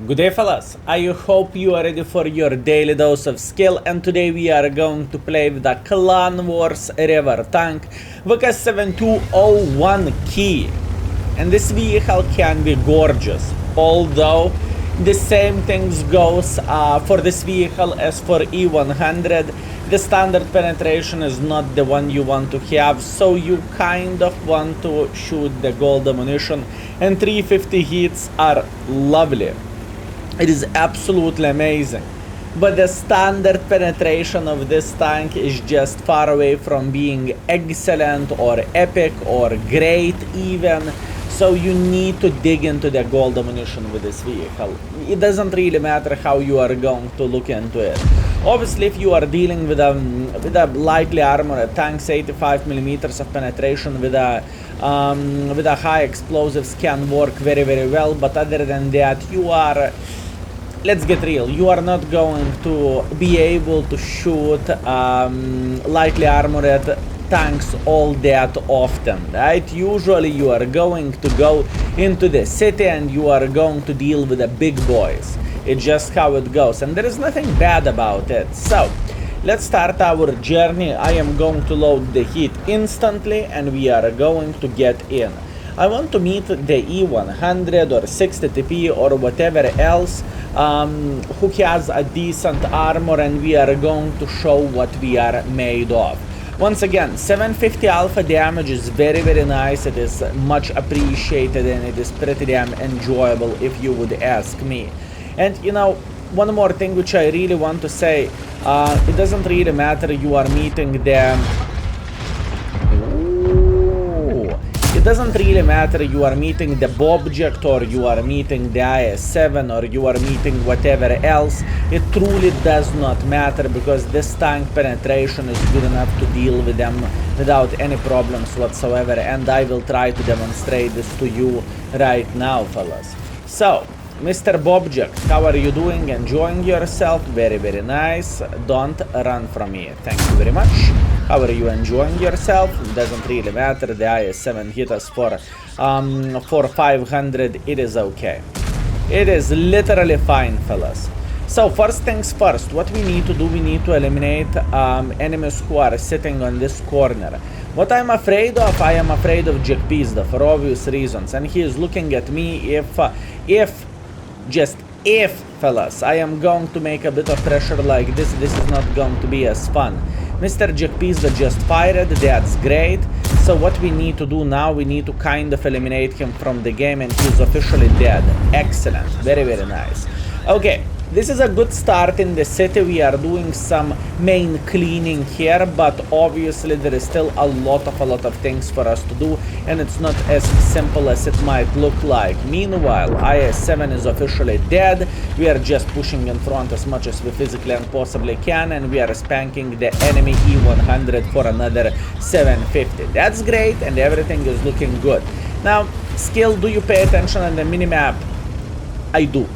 Good day fellas, I hope you are ready for your daily dose of skill, and today we are going to play with the Clan Wars River Tank with a 7201 key. And this vehicle can be gorgeous, although the same things goes for this vehicle as for E100. The standard penetration is not the one you want to have, so you kind of want to shoot the gold ammunition, and 350 hits are lovely. It is absolutely amazing, but the standard penetration of this tank is just far away from being excellent or epic or great even. So you need to dig into the gold ammunition with this vehicle. It doesn't really matter how you are going to look into it. Obviously, if you are dealing with a lightly armored tanks, 85 millimeters of penetration with a high explosives can work very well. But other than that, you are, let's get real, you are not going to be able to shoot lightly armored tanks all that often, right? Usually you are going to go into the city and you are going to deal with the big boys. It's just how it goes, and there is nothing bad about it. So let's start our journey. I am going to load the heat instantly and we are going to get in. I want to meet the E100 or 60 TP or whatever else who has a decent armor, and we are going to show what we are made of. Once again, 750 alpha damage is very nice. It is much appreciated and it is pretty damn enjoyable if you would ask me. And you know, one more thing which I really want to say, it doesn't really matter you are meeting the It doesn't really matter you are meeting the Bobject or you are meeting the IS-7 or you are meeting whatever else. It truly does not matter, because this tank penetration is good enough to deal with them without any problems whatsoever, and I will try to demonstrate this to you right now, fellas. So, Mr. Bobject, how are you doing? Enjoying yourself? Very nice. Don't run from me. Thank you very much. How are you enjoying yourself? Doesn't really matter. The IS-7 hit us for 500. It is okay. It is literally fine, fellas. So first things first, what we need to do, we need to eliminate enemies who are sitting on this corner. What I'm afraid of, I am afraid of Jack Pizda for obvious reasons, and he is looking at me. If, fellas, I am going to make a bit of pressure like this is not going to be as fun. Mr. Jack Pizda just fired, that's great. So what we need to do now, we need to kind of eliminate him from the game, and he's officially dead. Excellent, very nice. Okay, this is a good start in the city. We are doing some main cleaning here, but obviously there is still a lot of things for us to do, and it's not as simple as it might look like. Meanwhile, IS-7 is officially dead. We are just pushing in front as much as we physically and possibly can, and we are spanking the enemy E100 for another 750. That's great, and everything is looking good. Now, Skill, do you pay attention on the minimap? I do.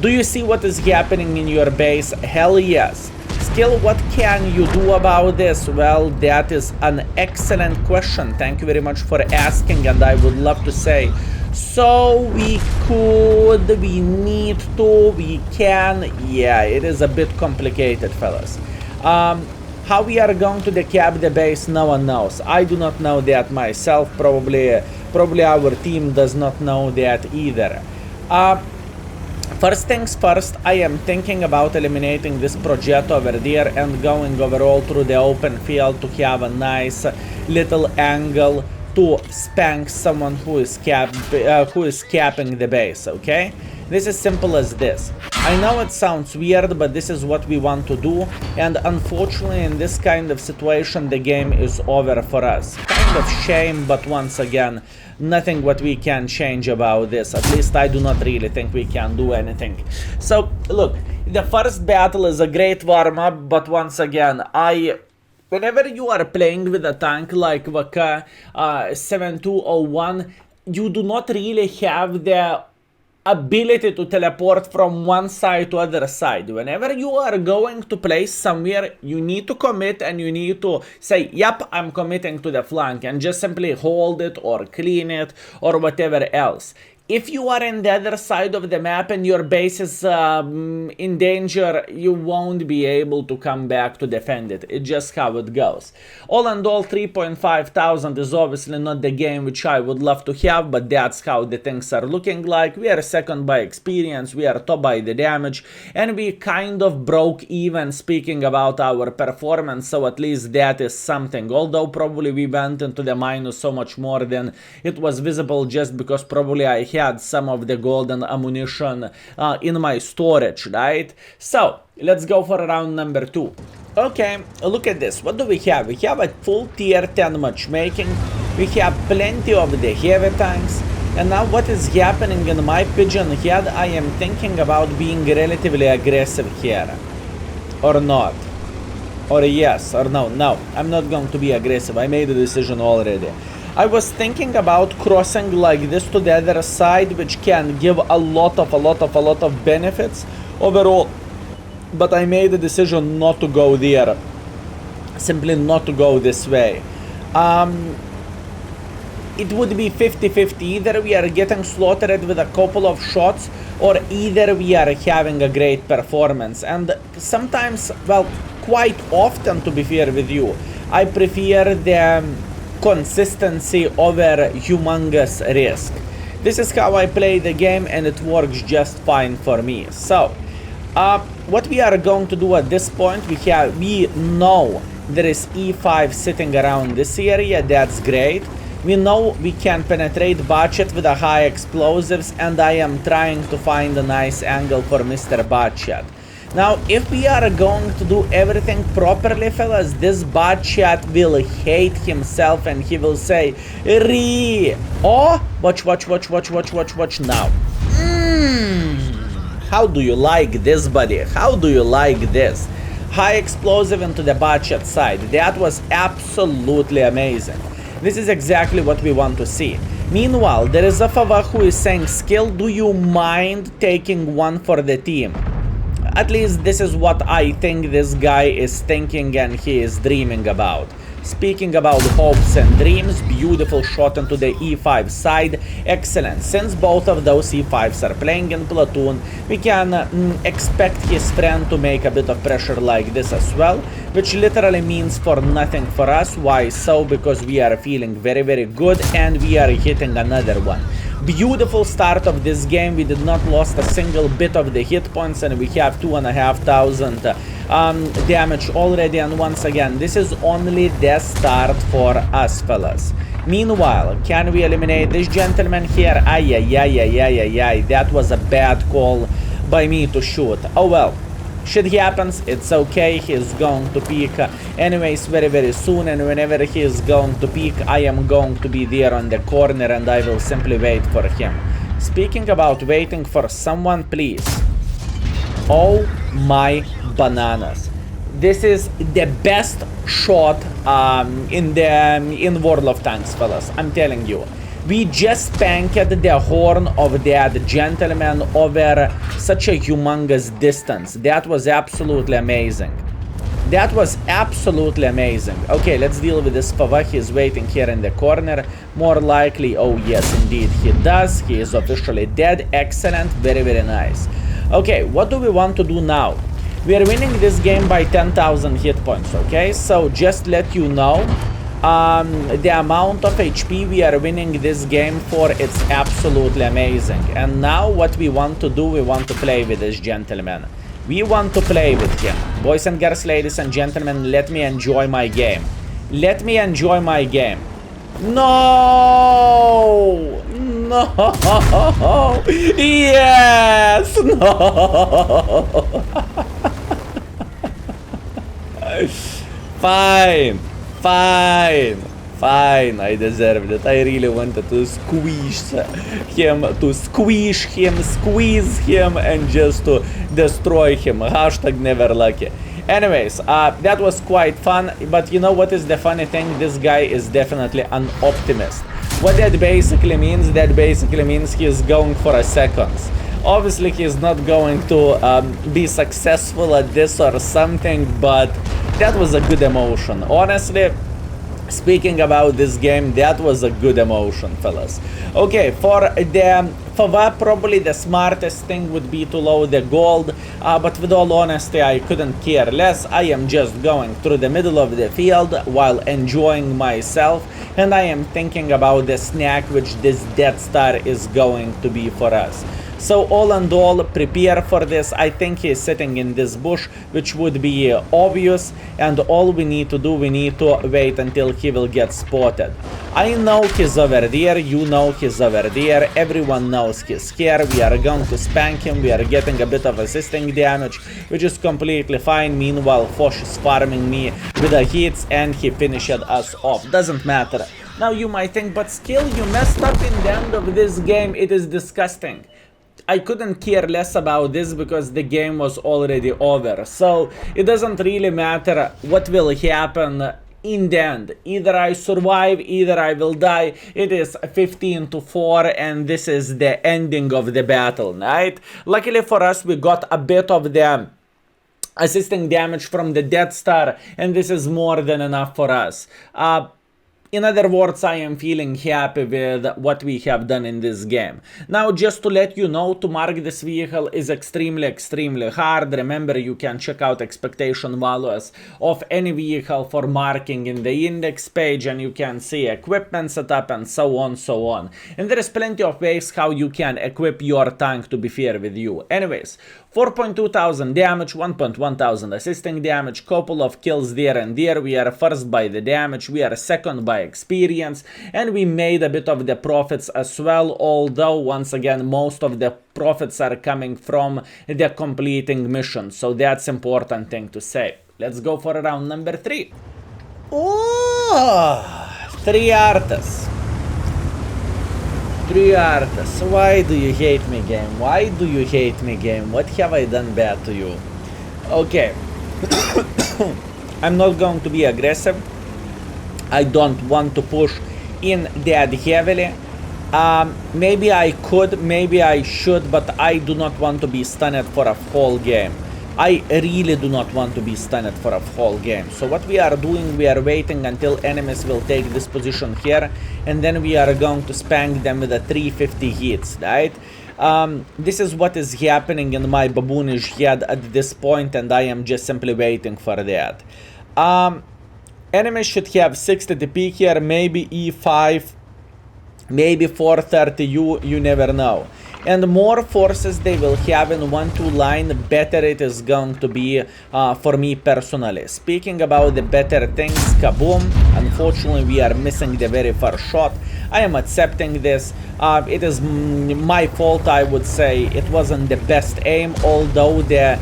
Do you see what is happening in your base? Hell yes. Skill, what can you do about this? Well, that is an excellent question. Thank you very much for asking, and I would love to say, so we could, we need to, we can. Yeah, it is a bit complicated, fellas. How we are going to decap the base, no one knows. I do not know that myself. Probably our team does not know that either. First things first, I am thinking about eliminating this project over there and going overall through the open field to have a nice little angle to spank someone who is capping the base, okay? This is simple as this. I know it sounds weird, but this is what we want to do, and unfortunately in this kind of situation the game is over for us. Kind of shame, but once again, nothing what we can change about this. At least I do not really think we can do anything. So look, the first battle is a great warm-up, but once again, whenever you are playing with a tank like VK 7201, you do not really have the ability to teleport from one side to other side. Whenever you are going to place somewhere, you need to commit and you need to say, yep, I'm committing to the flank, and just simply hold it or clean it or whatever else. if you are in the other side of the map and your base is in danger, you won't be able to come back to defend it. It's just how it goes. All in all, 3,500 is obviously not the game which I would love to have, but that's how the things are looking like. We are second by experience, we are top by the damage, and we kind of broke even speaking about our performance, so at least that is something. Although probably we went into the minus so much more than it was visible, just because probably I had some of the golden ammunition in my storage, right? So let's go for round number 2. Okay, look at this. What do we have? We have a full tier 10 matchmaking. We have plenty of the heavy tanks. And now what is happening in my pigeon head? I am thinking about being relatively aggressive here. Or not. Or yes, or no. No, I'm not going to be aggressive. I made a decision already. I was thinking about crossing like this to the other side, which can give a lot of benefits overall. But I made a decision not to go there. Simply not to go this way. It would be 50-50. Either we are getting slaughtered with a couple of shots, or either we are having a great performance. And sometimes, well, quite often, to be fair with you, I prefer the consistency over humongous risk. This is how I play the game, and it works just fine for me. So what we are going to do at this point, we know there is E5 sitting around this area. That's great. We know we can penetrate budget with a high explosives, and I am trying to find a nice angle for Mr. Budget. Now, if we are going to do everything properly, fellas, this bot chat will hate himself and he will say, oh, watch now. How do you like this, buddy? How do you like this? High explosive into the bot chat side. That was absolutely amazing. This is exactly what we want to see. Meanwhile, there is a Fava who is saying, Skill, do you mind taking one for the team? At least this is what I think this guy is thinking and he is dreaming about. Speaking about hopes and dreams, beautiful shot into the E5 side, excellent. Since both of those E5s are playing in platoon, we can expect his friend to make a bit of pressure like this as well, which literally means for nothing for us. Why so? Because we are feeling very good and we are hitting another one. Beautiful start of this game. We did not lost a single bit of the hit points, and we have 2,500 damage already. And once again, this is only the start for us, fellas. Meanwhile, can we eliminate this gentleman here? Ay, that was a bad call by me to shoot. Oh well. Shit happens, it's okay. He is going to peek anyways very soon, and whenever he is going to peek, I am going to be there on the corner and I will simply wait for him. Speaking about waiting for someone, please. Oh my bananas. This is the best shot in World of Tanks, fellas. I'm telling you. We just spanked the horn of that gentleman over such a humongous distance. That was absolutely amazing. That was absolutely amazing. Okay, let's deal with this Fava. He is waiting here in the corner. More likely, oh yes, indeed, he does. He is officially dead. Excellent. Very nice. Okay, what do we want to do now? We are winning this game by 10,000 hit points, okay? So just let you know, the amount of HP we are winning this game for, it's absolutely amazing. And now what we want to do, we want to play with this gentleman. We want to play with him. Boys and girls, ladies and gentlemen, let me enjoy my game. Let me enjoy my game. No! No! Yes! No! Fine. Fine, I deserved it. I really wanted to squeeze him, and just to destroy him. Hashtag never lucky. Anyways, that was quite fun, but you know what is the funny thing? This guy is definitely an optimist. What that basically means? That basically means he is going for a seconds. Obviously, he is not going to be successful at this or something, but that was a good emotion. Honestly, Speaking about this game, that was a good emotion, fellas. Okay, for that, probably the smartest thing would be to load the gold, but with all honesty, I couldn't care less. I am just going through the middle of the field while enjoying myself, and I am thinking about the snack which this Death Star is going to be for us. So all and all, prepare for this. I think he's sitting in this bush, which would be obvious, and all we need to do, we need to wait until he will get spotted. I know he's over there, you know he's over there, everyone knows he's here. We are going to spank him, we are getting a bit of assisting damage, which is completely fine. Meanwhile, Foch is farming me with the hits, and he finished us off. Doesn't matter. Now you might think, but Skill, you messed up in the end of this game, it is disgusting. I couldn't care less about this because the game was already over, so it doesn't really matter what will happen in the end. Either I survive, either I will die. It is 15-4, and this is the ending of the battle, right? Luckily for us, we got a bit of the assisting damage from the Death Star, and this is more than enough for us. In other words, I am feeling happy with what we have done in this game. Now, just to let you know, to mark this vehicle is extremely hard. Remember, you can check out expectation values of any vehicle for marking in the index page, and you can see equipment setup and so on. And there is plenty of ways how you can equip your tank, to be fair with you. Anyways, 4,200 damage, 1,100 assisting damage, couple of kills there and there. We are first by the damage, we are second by experience, and we made a bit of the profits as well, although once again most of the profits are coming from the completing mission, so that's important thing to say. Let's go for round number 3. Oh, 3 artists. 3 artists. Why do you hate me, game? Why do you hate me, game? What have I done bad to you? Okay. I'm not going to be aggressive. I don't want to push in that heavily. Maybe I could, maybe I should, but I do not want to be stunned for a whole game. I really do not want to be stunned for a whole game. So what we are doing, we are waiting until enemies will take this position here, and then we are going to spank them with a 350 hits, right? This is what is happening in my baboonish head at this point, and I am just simply waiting for that. Enemies should have 60 TP here, maybe E5, maybe 430U, you never know. And more forces they will have in 1-2 line, better it is going to be for me personally. Speaking about the better things, kaboom, unfortunately we are missing the very first shot. I am accepting this. It is my fault, I would say. It wasn't the best aim, although the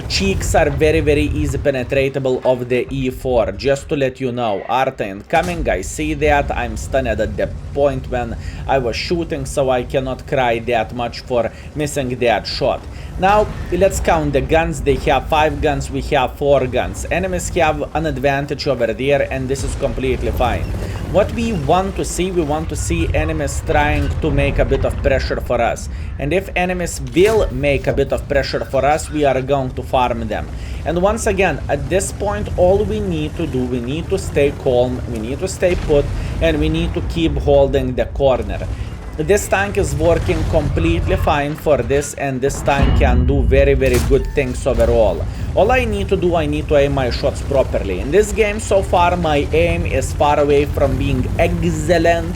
cheeks are very easy penetratable of the E4. Just to let you know, Arta incoming, I see that. I'm stunned at the point when I was shooting, so I cannot cry that much for missing that shot. Now, let's count the guns. They have 5 guns, we have 4 guns. Enemies have an advantage over there, and this is completely fine. What we want to see, we want to see enemies trying to make a bit of pressure for us. And if enemies will make a bit of pressure for us, we are going to farm them. And once again, at this point, all we need to do, we need to stay calm, we need to stay put, and we need to keep holding the corner. This tank is working completely fine for this, and this tank can do very good things overall. All I need to do, I need to aim my shots properly. In this game so far, my aim is far away from being excellent.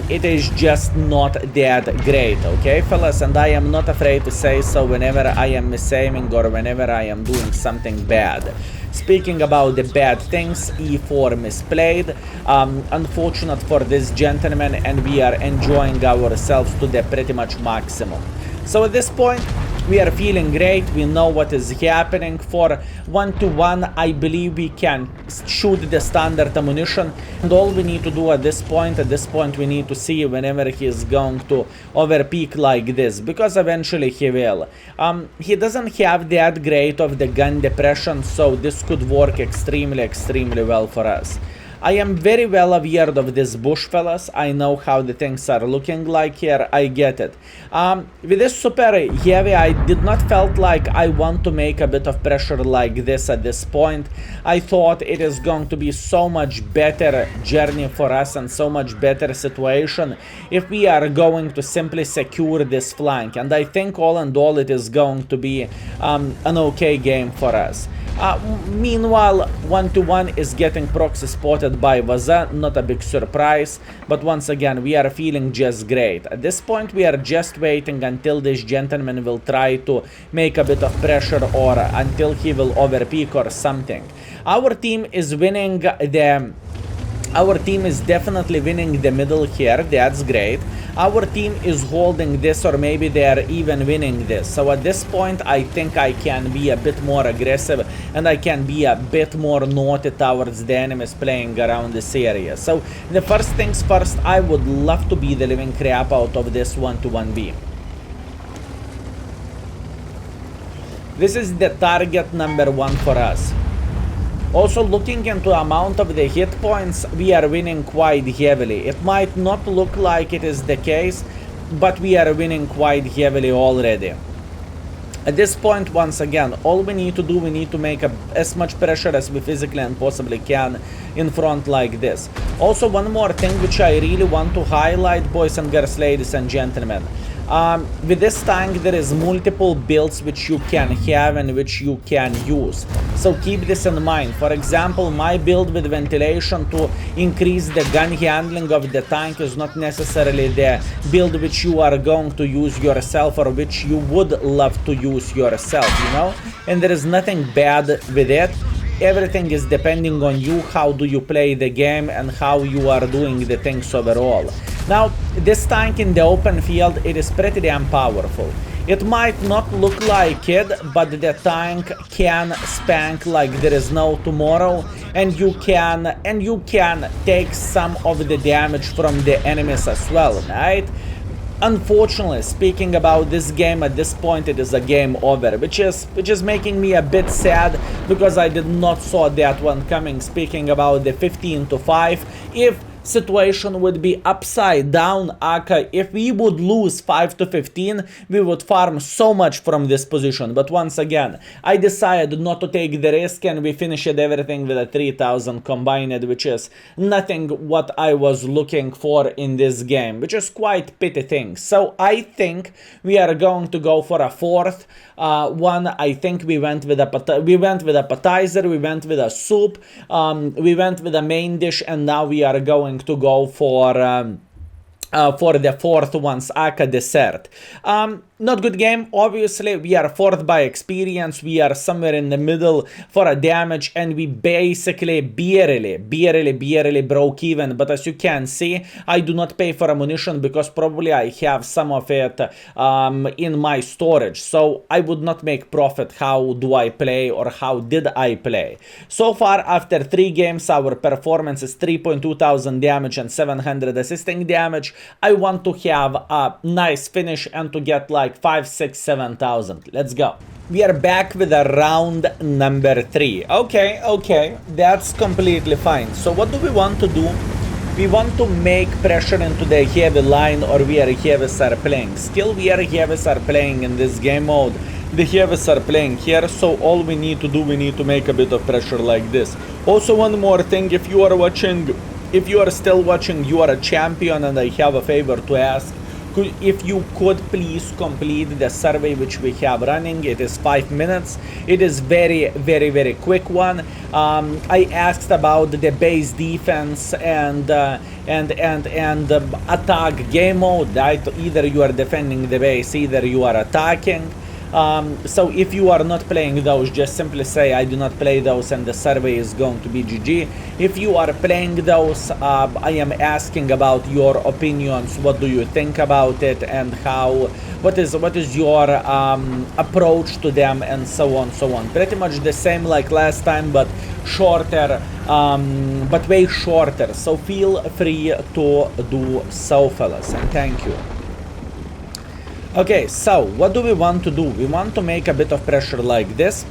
It is just not that great, okay fellas, and I am not afraid to say so whenever I am misaiming or whenever I am doing something bad. Speaking about the bad things, E4 misplayed, unfortunate for this gentleman, and we are enjoying ourselves to the pretty much maximum. So at this point, we are feeling great, we know what is happening. For 1-to-1, I believe we can shoot the standard ammunition, and all we need to do at this point we need to see whenever he is going to overpeak like this, because eventually he will. He doesn't have that great of the gun depression, so this could work extremely well for us. I am very well aware of this bush, fellas. I know how the things are looking like here. I get it. With this super heavy, I did not felt like I want to make a bit of pressure like this at this point. I thought it is going to be so much better journey for us and so much better situation if we are going to simply secure this flank. And I think all in all it is going to be an okay game for us. Meanwhile, 1-1 is getting proxy spotted by Vaza, not a big surprise, but once again, we are feeling just great. At this point, we are just waiting until this gentleman will try to make a bit of pressure or until he will overpeak or something. Our team is winning Our team is definitely winning the middle here, that's great. Our team is holding this, or maybe they are even winning this. So at this point, I think I can be a bit more aggressive and I can be a bit more naughty towards the enemies playing around this area. So the first things first, I would love to be the living crap out of this 1-1B. This is the target number 1 for us. Also, looking into amount of the hit points, we are winning quite heavily. It might not look like it is the case, but we are winning quite heavily already. At this point, once again, all we need to do, we need to make as much pressure as we physically and possibly can in front like this. Also, one more thing which I really want to highlight, boys and girls, ladies and gentlemen. With this tank, there is multiple builds which you can have and which you can use. So keep this in mind. For example, my build with ventilation to increase the gun handling of the tank is not necessarily the build which you are going to use yourself or which you would love to use yourself, you know? And there is nothing bad with it. Everything is depending on you, how do you play the game and how you are doing the things overall. Now, this tank in the open field, it is pretty damn powerful. It might not look like it, but the tank can spank like there is no tomorrow, and you can take some of the damage from the enemies as well, right? Unfortunately, speaking about this game, at this point it is a game over, which is making me a bit sad because I did not saw that one coming. Speaking about the 15-5, if situation would be upside down, aka if we would lose 5-15, we would farm so much from this position. But once again, I decided not to take the risk and we finished everything with a 3000 combined, which is nothing what I was looking for in this game, which is quite pity thing. So I think we are going to go for a fourth one. I think we went with appetizer, we went with a soup, we went with a main dish, and now we are going to go for the fourth one's aka dessert. Not good game, obviously. We are fourth by experience, we are somewhere in the middle for a damage, and we basically barely broke even. But as you can see, I do not pay for ammunition because probably I have some of it in my storage, so I would not make profit. How do I play, or how did I play? So far, after 3 games, our performance is 3,200 damage and 700 assisting damage. I want to have a nice finish and to get like 5, 6, 7,000. Let's go. We are back with a round number 3. Okay, that's completely fine. So what do we want to do? We want to make pressure into the heavy line, or we are heavies are playing. Still, we are heavies are playing in this game mode. The heavies are playing here, so all we need to do, we need to make a bit of pressure like this. Also, one more thing, if you are watching, if you are still watching, you are a champion, and I have a favor to ask. If you could please complete the survey which we have running. It is 5 minutes. It is very quick one. I asked about the base defense and attack game mode, right? Either you are defending the base, either you are attacking. So if you are not playing those, just simply say I do not play those and the survey is going to be GG. If you are playing those, I am asking about your opinions. What do you think about it, and how, what is your approach to them, and so on. Pretty much the same like last time, but shorter, but way shorter. So feel free to do so, fellas, and thank you. Okay, so what do we want to do? We want to make a bit of pressure like this,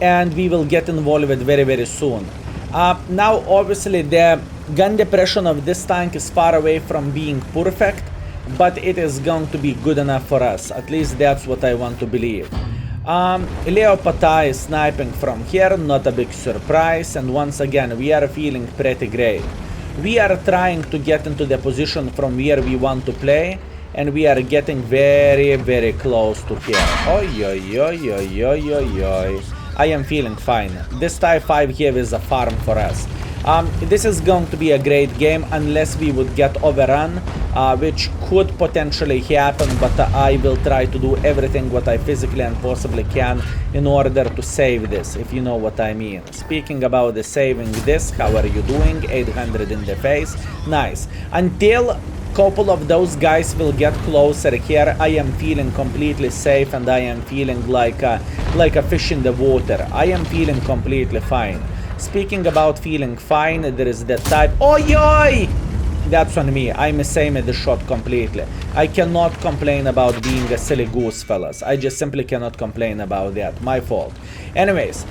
and we will get involved very soon. Now obviously the gun depression of this tank is far away from being perfect, but it is going to be good enough for us. At least that's what I want to believe. Leo Pata is sniping from here, not a big surprise, and once again we are feeling pretty great. We are trying to get into the position from where we want to play, and we are getting very, very close to here. Oi, oi, oi, oi, oi, oi, oi. I am feeling fine. This Type 5 here is a farm for us. This is going to be a great game unless we would get overrun, which could potentially happen, but I will try to do everything what I physically and possibly can in order to save this, if you know what I mean. Speaking about the saving this, how are you doing? 800 in the face. Nice. Until couple of those guys will get closer here, I am feeling completely safe, and I am feeling like a fish in the water. I am feeling completely fine. Speaking about feeling fine, there is the type. Oi, oi! That's on me. I misaimmed the shot completely. I cannot complain about being a silly goose, fellas. I just simply cannot complain about that. My fault. Anyways,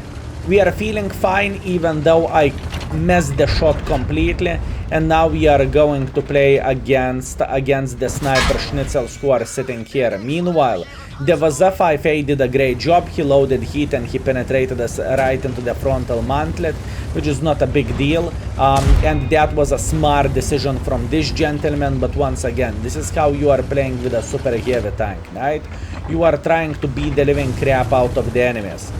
we are feeling fine even though I messed the shot completely, and now we are going to play against the sniper schnitzels who are sitting here. Meanwhile, the Vaza 5A did a great job. He loaded heat and he penetrated us right into the frontal mantlet, which is not a big deal, and that was a smart decision from this gentleman. But once again, this is how you are playing with a super heavy tank, right? You are trying to beat the living crap out of the enemies.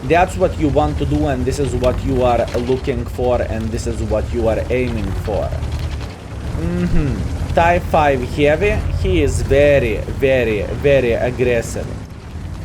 That's what you want to do, and this is what you are looking for, and this is what you are aiming for. Type 5 heavy, he is very, very, very aggressive.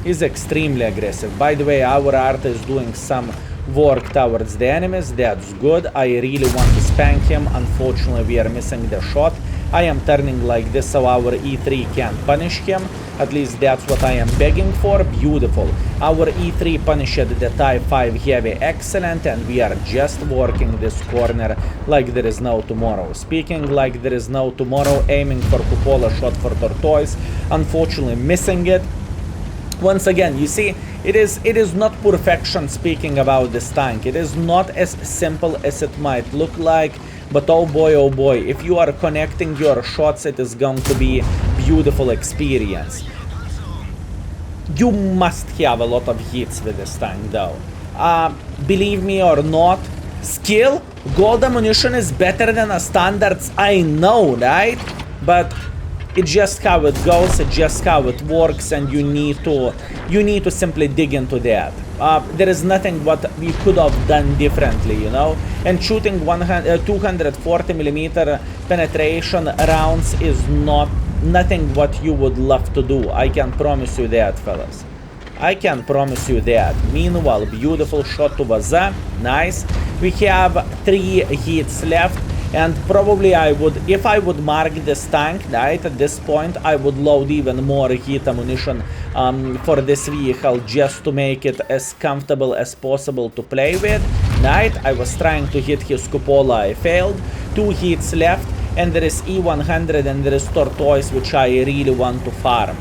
He's extremely aggressive. By the way, our art is doing some work towards the enemies. That's good. I really want to spank him. Unfortunately, we are missing the shot. I am turning like this so our E3 can't punish him. At least that's what I am begging for. Beautiful. Our E3 punished the Type 5 heavy. Excellent. And we are just working this corner like there is no tomorrow. Speaking like there is no tomorrow, aiming for Cupola, shot for Tortoise. Unfortunately, missing it. Once again, you see, it is not perfection. Speaking about this tank, it is not as simple as it might look like. But oh boy, if you are connecting your shots, it is going to be beautiful experience. You must have a lot of hits with this tank though. Believe me or not, skill, gold ammunition is better than a standards, I know, right? But it's just how it goes, it's just how it works, and you need to simply dig into that. There is nothing what we could have done differently, you know. And shooting 240mm penetration rounds is nothing what you would love to do. I can promise you that, fellas. I can promise you that. Meanwhile, beautiful shot to Vaza. Nice. We have 3 hits left. And probably I would, if I would mark this tank, right, at this point, I would load even more heat ammunition for this vehicle just to make it as comfortable as possible to play with, right? I was trying to hit his cupola, I failed. 2 hits left, and there is E100 and there is Tortoise, which I really want to farm.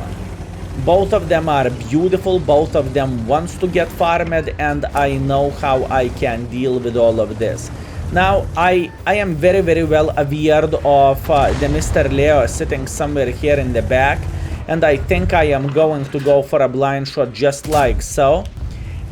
Both of them are beautiful, both of them wants to get farmed, and I know how I can deal with all of this. Now, I am very, very well aware of the Mr. Leo sitting somewhere here in the back, and I think I am going to go for a blind shot just like so.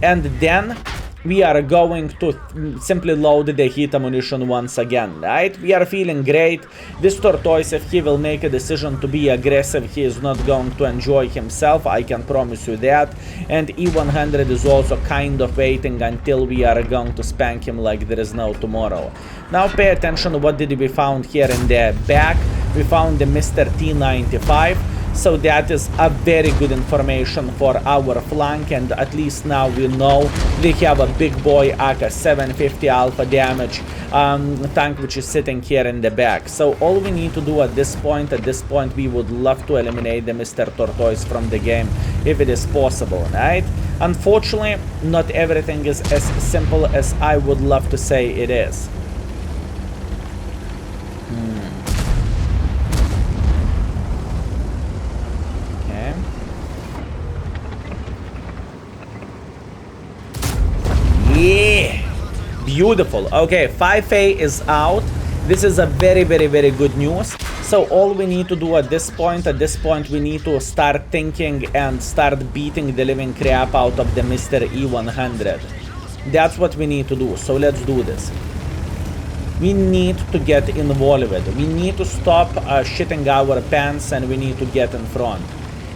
And then we are going to simply load the heat ammunition once again, right? We are feeling great. This Tortoise, if he will make a decision to be aggressive, he is not going to enjoy himself, I can promise you that. And E100 is also kind of waiting until we are going to spank him like there is no tomorrow. Now pay attention, what did we found here in the back? We found the Mr. T95. So that is a very good information for our flank, and at least now we know they have a big boy AK 750 alpha damage tank which is sitting here in the back. So all we need to do at this point, we would love to eliminate the Mr. Tortoise from the game if it is possible, right? Unfortunately, not everything is as simple as I would love to say it is. Yeah, Beautiful. Okay, 5A is out. This is a very, very, very good news. So all we need to do at this point, we need to start thinking and start beating the living crap out of the Mr. E100. That's what we need to do. So let's do this. We need to get involved. We need to stop shitting our pants and we need to get in front.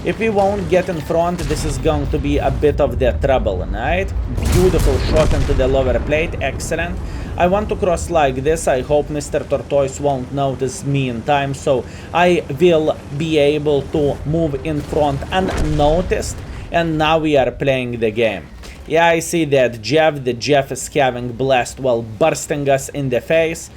If we won't get in front, this is going to be a bit of the trouble, right? Beautiful shot into the lower plate. Excellent. I want to cross like this. I hope Mr. Tortoise won't notice me in time, so I will be able to move in front unnoticed. And now we are playing the game. Yeah, I see that the Jeff is having blast while bursting us in the face.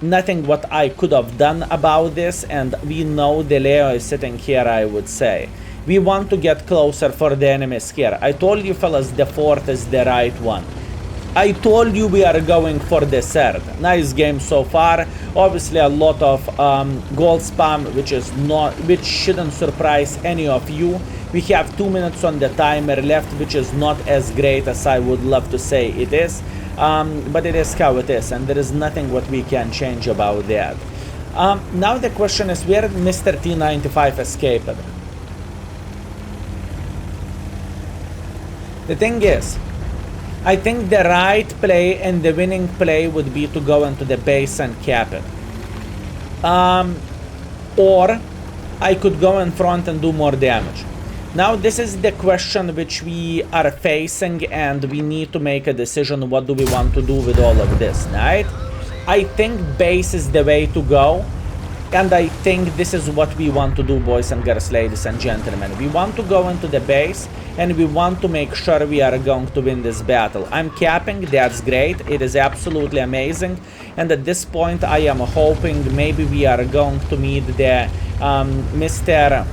Nothing what I could have done about this, and we know the Leo is sitting here, I would say. We want to get closer for the enemies here. I told you fellas, the fourth is the right one. I told you we are going for the third. Nice game so far. Obviously a lot of goal spam, which shouldn't surprise any of you. We have 2 minutes on the timer left, which is not as great as I would love to say it is. But it is how it is, and there is nothing what we can change about that. Now the question is, where did Mr. T95 escape? The thing is, I think the right play and the winning play would be to go into the base and cap it. Or I could go in front and do more damage. Now this is the question which we are facing, and we need to make a decision what do we want to do with all of this, right? I think base is the way to go, and I think this is what we want to do, boys and girls, ladies and gentlemen. We want to go into the base and we want to make sure we are going to win this battle. I'm capping, that's great, it is absolutely amazing, and at this point I am hoping maybe we are going to meet the Mr.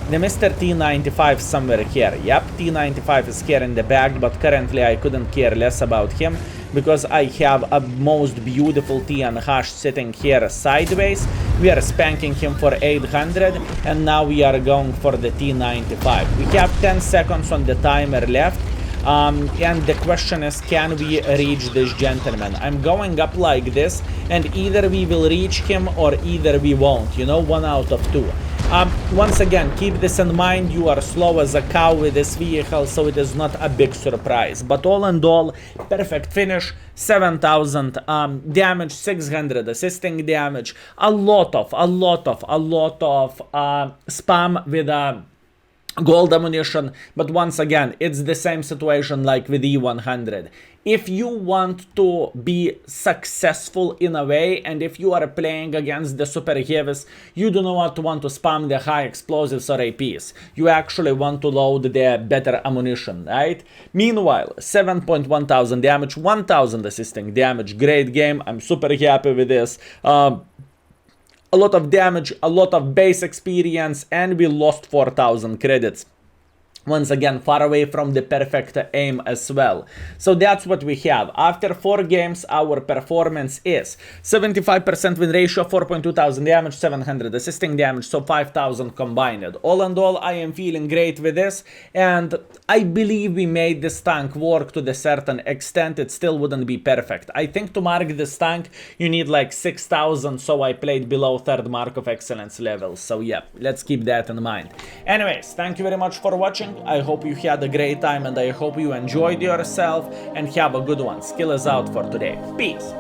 The Mr. T95 somewhere here. Yep, T95 is here in the back, but currently I couldn't care less about him because I have a most beautiful T and Hash sitting here sideways. We are spanking him for 800, and now we are going for the T95. We have 10 seconds on the timer left. And the question is, can we reach this gentleman? I'm going up like this, and either we will reach him or either we won't, you know, 1 out of 2. Once again, keep this in mind, you are slow as a cow with this vehicle, so it is not a big surprise. But all in all, perfect finish, 7,000 damage, 600 assisting damage, a lot of spam with gold ammunition. But once again, it's the same situation like with E100. If you want to be successful in a way, and if you are playing against the super heavies, you do not want to spam the high explosives or APs. You actually want to load the better ammunition, right? Meanwhile, 7.1 thousand damage, 1,000 assisting damage, great game. I'm super happy with this. A lot of damage, a lot of base experience, and we lost 4,000 credits. Once again, far away from the perfect aim as well. So that's what we have. After 4 games, our performance is 75% win ratio, 4.2 thousand damage, 700 assisting damage, so 5,000 combined. All in all, I am feeling great with this, and I believe we made this tank work to a certain extent. It still wouldn't be perfect. I think to mark this tank, you need like 6,000, so I played below 3rd mark of excellence level. So yeah, let's keep that in mind. Anyways, thank you very much for watching. I hope you had a great time, and I hope you enjoyed yourself, and have a good one. Skill is out for today. Peace.